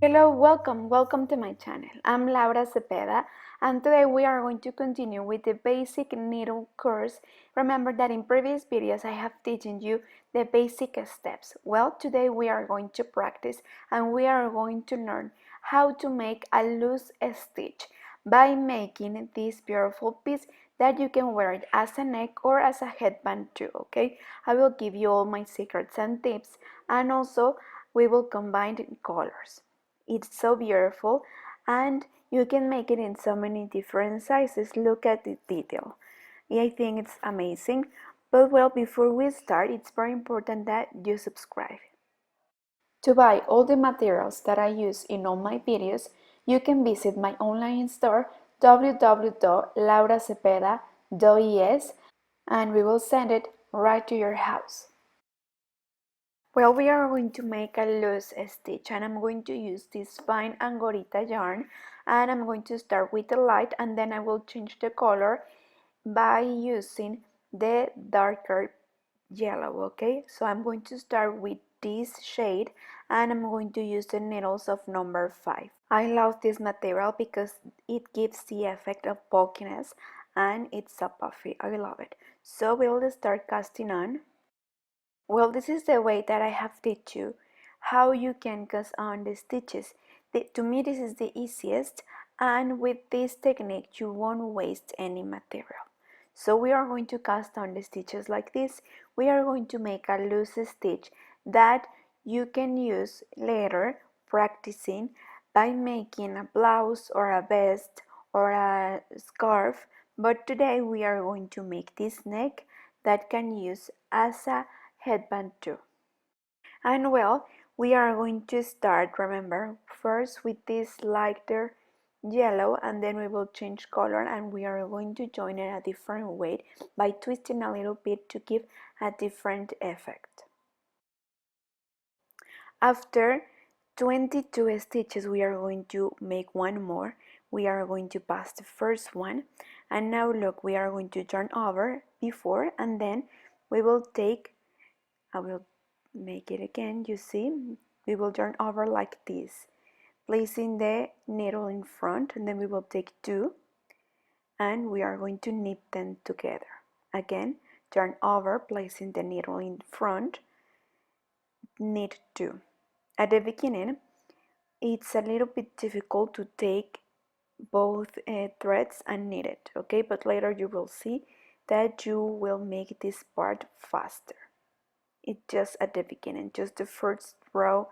Hello, welcome to my channel. I'm Laura Cepeda, and today we are going to continue with the basic needle course. Remember that in previous videos I have teaching you the basic steps. Well, today we are going to practice and we are going to learn how to make a loose stitch by making this beautiful piece that you can wear it as a neck or as a headband too, okay? I will give you all my secrets and tips, and also we will combine colors. It's so beautiful, and you can make it in so many different sizes. Look at the detail. I think it's amazing. But well, before we start, it's very important that you subscribe. To buy all the materials that I use in all my videos, you can visit my online store www.lauracepeda.es, and we will send it right to your house. Well, we are going to make a loose stitch, and I'm going to use this fine Angorita yarn, and I'm going to start with the light, and then I will change the color by using the darker yellow. Okay, so I'm going to start with this shade, and I'm going to use the needles of number 5. I love this material because it gives the effect of bulkiness and it's so puffy. I love it. So we'll start casting on. Well, this is the way that I have taught you how you can cast on the stitches. To me, this is the easiest, and with this technique you won't waste any material. So we are going to cast on the stitches like this. We are going to make a loose stitch that you can use later practicing by making a blouse or a vest or a scarf. But today we are going to make this neck that can use as a headband too. And well, we are going to start, remember, first with this lighter yellow, and then we will change color, and we are going to join it a different way by twisting a little bit to give a different effect. After 22 stitches, we are going to make one more. We are going to pass the first one, and now look, we are going to turn over before, and then we will take, I will make it again. You see, we will turn over like this, placing the needle in front, and then we will take 2 and we are going to knit them together. Again, turn over, placing the needle in front, knit 2. At the beginning, it's a little bit difficult to take both threads and knit it, okay? But later you will see that you will make this part faster. It's just at the beginning, just the first row,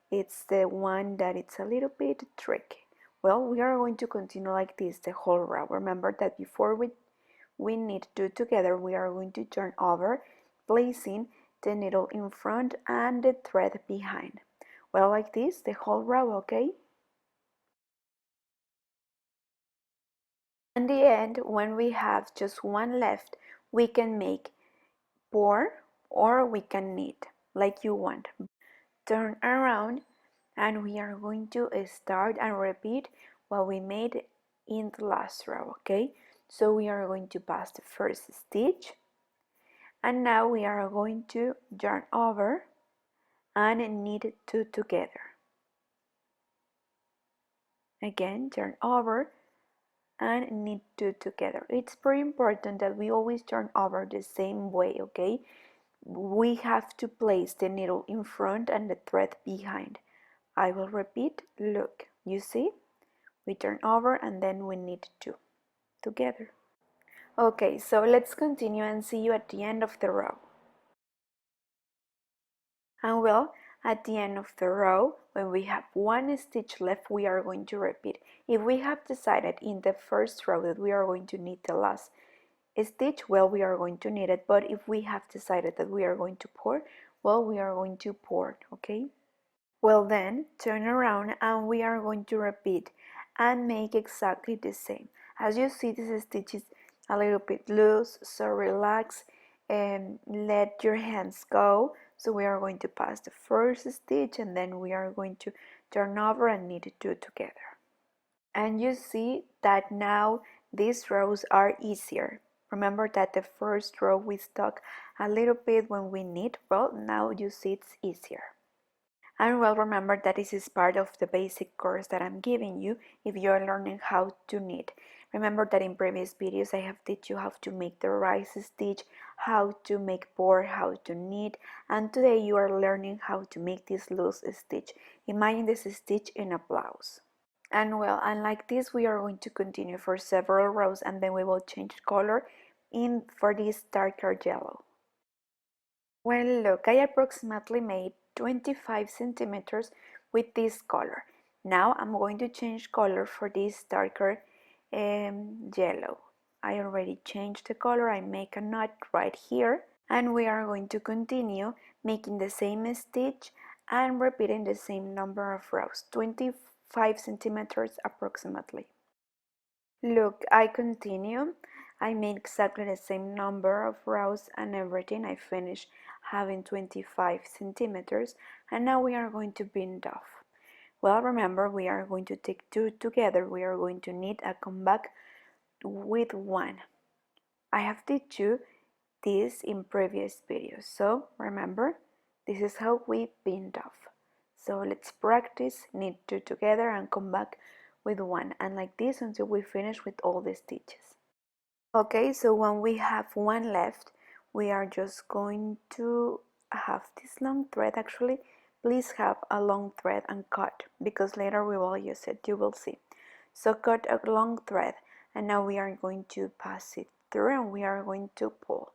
it's the one that it's a little bit tricky. Well, we are going to continue like this the whole row. Remember that before we knit 2 together, we are going to turn over, placing the needle in front and the thread behind. Well, like this the whole row, okay? In the end, when we have just one left, we can make 4 or we can knit like you want. Turn around, and we are going to start and repeat what we made in the last row, okay? So we are going to pass the first stitch, and now we are going to yarn over and knit 2 together. Again, yarn over and knit 2 together. It's very important that we always turn over the same way, okay? We have to place the needle in front and the thread behind. I will repeat. Look, you see? We turn over and then we knit 2 together. Okay, so let's continue and see you at the end of the row. And well, at the end of the row, when we have one stitch left, we are going to repeat. If we have decided in the first row that we are going to knit the last stitch, well, we are going to knit it. But if we have decided that we are going to pour, well, we are going to pour, okay? Well, then turn around and we are going to repeat and make exactly the same. As you see, this stitch is a little bit loose, so relax and let your hands go. So we are going to pass the first stitch, and then we are going to turn over and knit 2 together. And you see that now these rows are easier. Remember that the first row we stuck a little bit when we knit. Well, now you see it's easier. And well, remember that this is part of the basic course that I'm giving you if you're learning how to knit. Remember that in previous videos I have taught you how to make the rise stitch, how to make board, how to knit, and today you are learning how to make this loose stitch. Imagine this stitch in a blouse. And well, and like this we are going to continue for several rows, and then we will change color in for this darker yellow. Well, look, I approximately made 25 centimeters with this color. Now I'm going to change color for this darker yellow. I already changed the color. I make a knot right here, and we are going to continue making the same stitch and repeating the same number of rows, 25 centimeters approximately. Look, I continue. I made exactly the same number of rows and everything. I finished having 25 centimeters, and now we are going to bind off. Well, remember, we are going to take two together. We are going to knit a comeback with one. I have taught you this in previous videos, so remember, this is how we bind off. So let's practice, knit two together and come back with one, and like this until we finish with all the stitches. Okay, so when we have one left, we are just going to have this long thread. Actually, please have a long thread and cut, because later we will use it, you will see. So cut a long thread, and now we are going to pass it through and we are going to pull,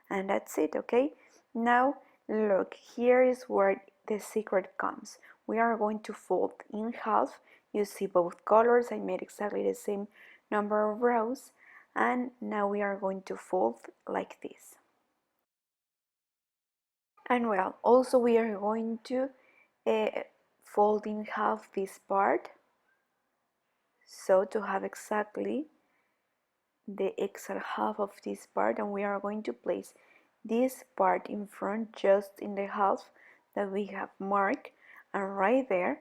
and that's it. Okay, now look, here is where the secret comes. We are going to fold in half. You see both colors. I made exactly the same number of rows, and now we are going to fold like this. And well, also we are going to fold in half this part, so to have exactly the extra half of this part, and we are going to place this part in front just in the half that we have marked, and right there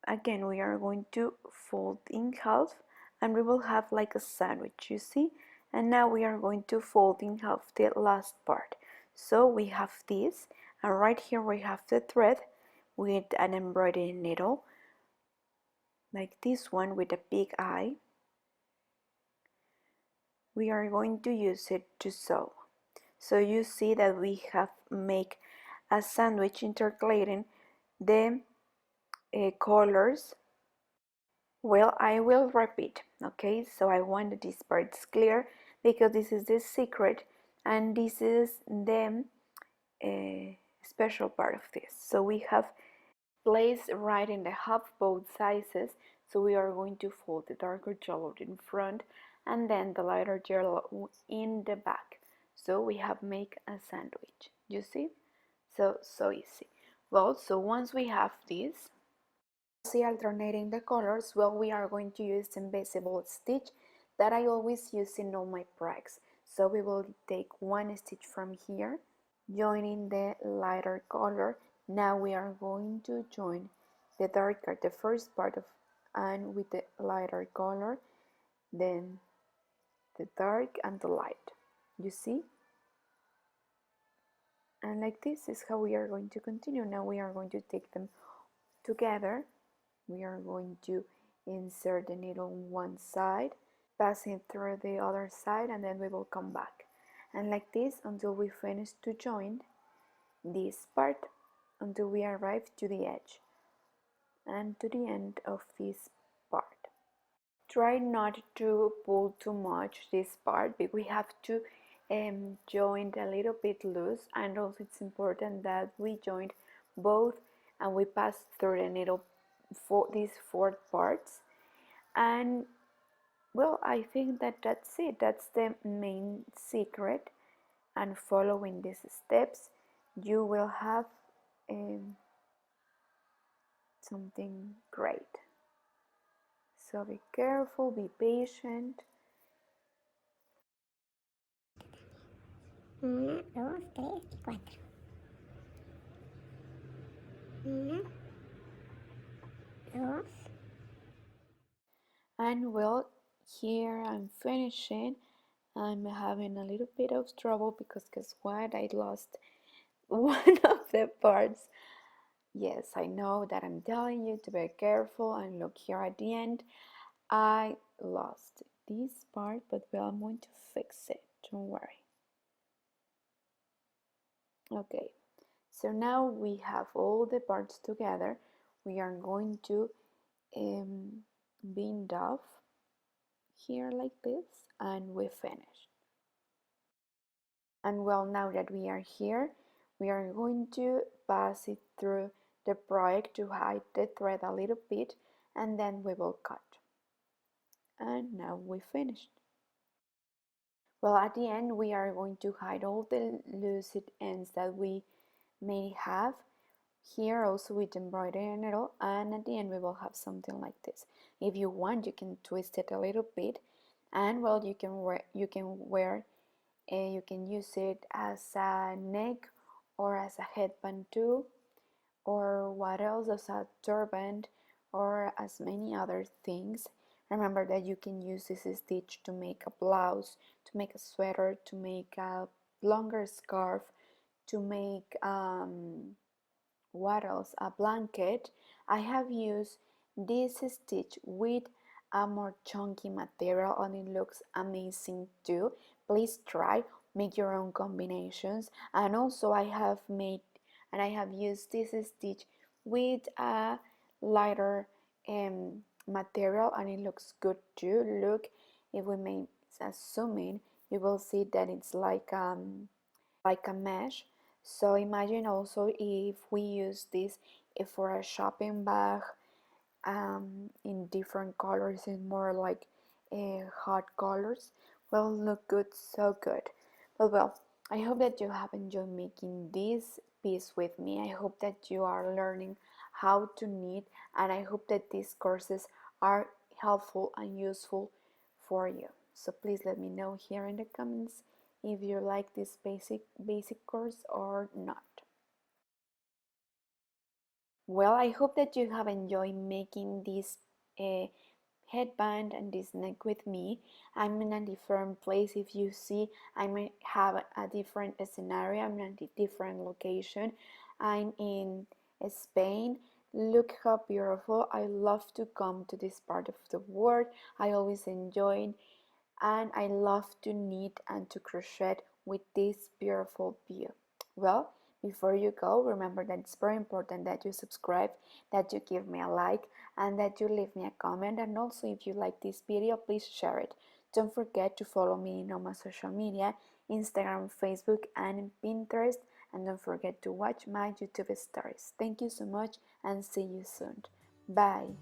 again we are going to fold in half, and we will have like a sandwich, you see. And now we are going to fold in half the last part. So we have this, and right here we have the thread with an embroidery needle like this one with a big eye. We are going to use it to sew. So you see that we have make a sandwich intercalating the colors. Well, I will repeat, okay? So I want that this part is clear because this is the secret and this is the special part of this. So we have placed right in the half both sizes. So we are going to fold the darker yellow in front and then the lighter yellow in the back. So we have make a sandwich, you see? So easy. Well, so once we have this, see alternating the colors, well, we are going to use the invisible stitch that I always use in all my projects. So we will take one stitch from here, joining the lighter color. Now we are going to join the darker, the first part of, and with the lighter color, then the dark and the light, you see? And like this is how we are going to continue. Now we are going to take them together. We are going to insert the needle on one side, pass it through the other side, and then we will come back. And like this until we finish to join this part, until we arrive to the edge and to the end of this part. Try not to pull too much this part, but we have to join a little bit loose, and also it's important that we join both and we pass through the needle for these four parts. And well, I think that that's it. That's the main secret, and following these steps you will have something great. So be careful, be patient. 1, 2, 3, 4. 1, 2. And well, here I'm finishing. I'm having a little bit of trouble because guess what? I lost one of the parts. Yes, I know that I'm telling you to be careful, and look here at the end. I lost this part, but well, I'm going to fix it. Don't worry. Okay, so now we have all the parts together. We are going to bind off here like this, and we finish. And well, now that we are here, we are going to pass it through the project to hide the thread a little bit, and then we will cut. And now we finished. Well, at the end we are going to hide all the loose ends that we may have here, also with embroidery needle, and at the end we will have something like this. If you want, you can twist it a little bit, and well, you can you can use it as a neck or as a headband too, or what else, as a turban, or as many other things. Remember that you can use this stitch to make a blouse, to make a sweater, to make a longer scarf, to make what else, a blanket. I have used this stitch with a more chunky material, and it looks amazing too. Please try, make your own combinations. And also I have made, and I have used this stitch with a lighter material, and it looks good too. Look, if we make a zoom in, you will see that it's like a mesh. So imagine also if we use this for a shopping bag in different colors, in more like hot colors, will look good, so good. But well, I hope that you have enjoyed making this piece with me. I hope that you are learning how to knit, and I hope that these courses are helpful and useful for you. So please let me know here in the comments if you like this basic course or not. Well, I hope that you have enjoyed making this uh, headband and this neck with me. I'm in a different place. If you see, I might have a different scenario. I'm in a different location. I'm in Spain. Look how beautiful. I love to come to this part of the world. I always enjoy it, and I love to knit and to crochet with this beautiful view. Well, before you go, remember that it's very important that you subscribe, that you give me a like, and that you leave me a comment. And also, if you like this video, please share it. Don't forget to follow me in all my social media, Instagram, Facebook, and Pinterest. And don't forget to watch my YouTube stories. Thank you so much, and see you soon. Bye.